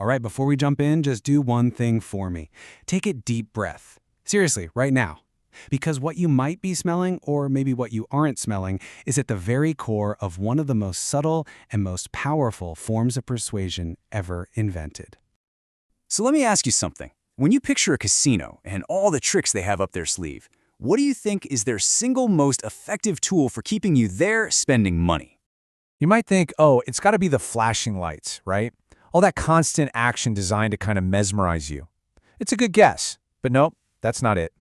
All right, before we jump in, just do one thing for me. Take a deep breath. Seriously, right now. Because what you might be smelling, or maybe what you aren't smelling, is at the very core of one of the most subtle and most powerful forms of persuasion ever invented. So let me ask you something. When you picture a casino and all the tricks they have up their sleeve, what do you think is their single most effective tool for keeping you there spending money? You might think, oh, it's got to be the flashing lights, right? All that constant action designed to kind of mesmerize you. It's a good guess, but nope, that's not it.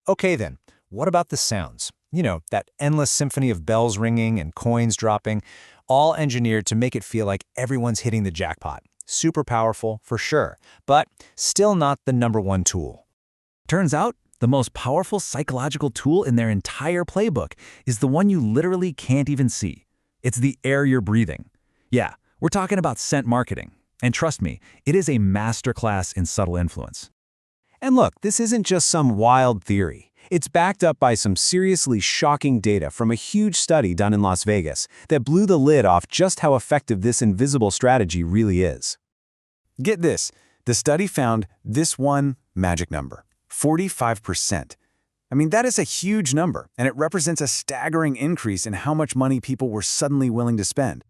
Okay then, what about the sounds? You know, that endless symphony of bells ringing and coins dropping, all engineered to make it feel like everyone's hitting the jackpot. Super powerful, for sure, but still not the #1 tool. Turns out, the most powerful psychological tool in their entire playbook is the one you literally can't even see. It's the air you're breathing. Yeah, we're talking about scent marketing. And trust me, it is a masterclass in subtle influence. And look, this isn't just some wild theory. It's backed up by some seriously shocking data from a huge study done in Las Vegas that blew the lid off just how effective this invisible strategy really is. Get this, the study found this one magic number, 45%. I mean, that is a huge number, and it represents a staggering increase in how much money people were suddenly willing to spend.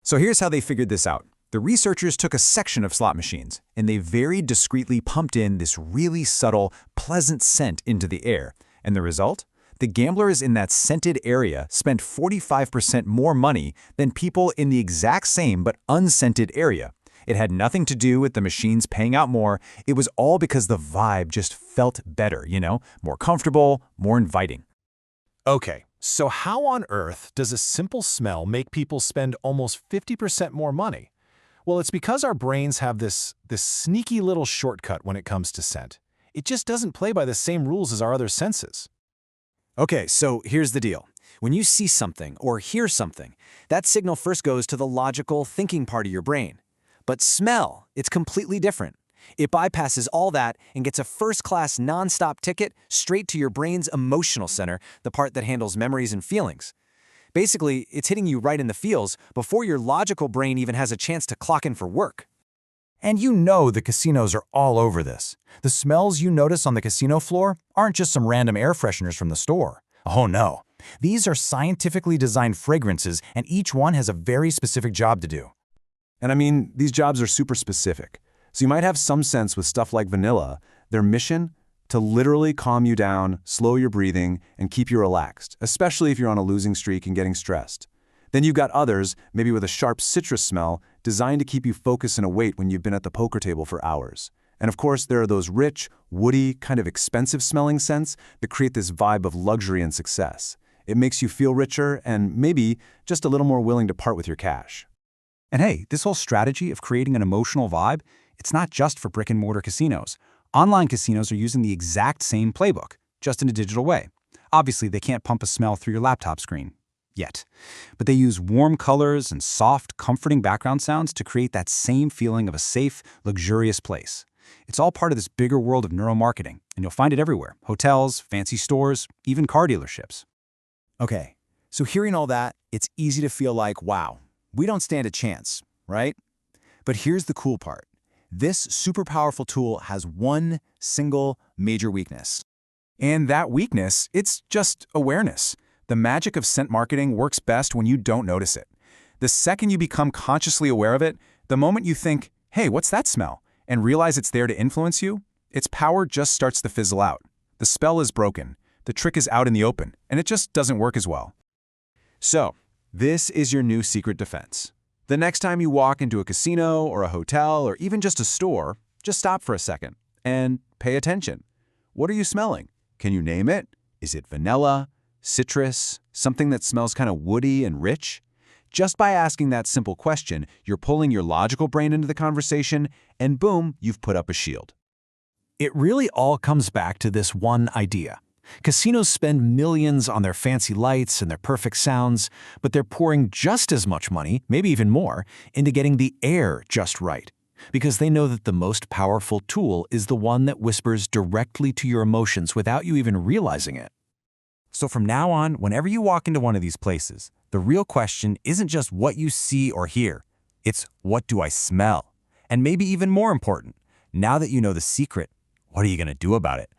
So here's how they figured this out. The researchers took a section of slot machines, and they very discreetly pumped in this really subtle, pleasant scent into the air. And the result? The gamblers in that scented area spent 45% more money than people in the exact same but unscented area. It had nothing to do with the machines paying out more. It was all because the vibe just felt better, more comfortable, more inviting. Okay, so how on earth does a simple smell make people spend almost 50% more money? Well, it's because our brains have this sneaky little shortcut when it comes to scent. It just doesn't play by the same rules as our other senses. Okay, so here's the deal. When you see something or hear something, that signal first goes to the logical thinking part of your brain. But smell, it's completely different. It bypasses all that and gets a first-class non-stop ticket straight to your brain's emotional center, the part that handles memories and feelings. Basically, it's hitting you right in the feels before your logical brain even has a chance to clock in for work. And you know the casinos are all over this. The smells you notice on the casino floor aren't just some random air fresheners from the store. Oh no, these are scientifically designed fragrances, and each one has a very specific job to do. And I mean, these jobs are super specific. So you might have some sense with stuff like vanilla, their mission to literally calm you down, slow your breathing, and keep you relaxed, especially if you're on a losing streak and getting stressed. Then you've got others, maybe with a sharp citrus smell, designed to keep you focused and awake when you've been at the poker table for hours. And of course, there are those rich, woody, kind of expensive-smelling scents that create this vibe of luxury and success. It makes you feel richer and maybe just a little more willing to part with your cash. And hey, this whole strategy of creating an emotional vibe, it's not just for brick-and-mortar casinos. Online casinos are using the exact same playbook, just in a digital way. Obviously, they can't pump a smell through your laptop screen. Yet. But they use warm colors and soft, comforting background sounds to create that same feeling of a safe, luxurious place. It's all part of this bigger world of neuromarketing, and you'll find it everywhere. Hotels, fancy stores, even car dealerships. Okay, so hearing all that, it's easy to feel like, wow, we don't stand a chance, right? But here's the cool part. This super powerful tool has one single major weakness. And that weakness, it's just awareness. The magic of scent marketing works best when you don't notice it. The second you become consciously aware of it, the moment you think, hey, what's that smell? And realize it's there to influence you, its power just starts to fizzle out. The spell is broken, the trick is out in the open, and it just doesn't work as well. So, this is your new secret defense. The next time you walk into a casino or a hotel or even just a store, just stop for a second and pay attention. What are you smelling? Can you name it? Is it vanilla, citrus, something that smells kind of woody and rich? Just by asking that simple question, you're pulling your logical brain into the conversation, and boom, you've put up a shield. It really all comes back to this one idea. Casinos spend millions on their fancy lights and their perfect sounds, but they're pouring just as much money, maybe even more, into getting the air just right. Because they know that the most powerful tool is the one that whispers directly to your emotions without you even realizing it. So from now on, whenever you walk into one of these places, the real question isn't just what you see or hear. It's what do I smell? And maybe even more important, now that you know the secret, what are you going to do about it?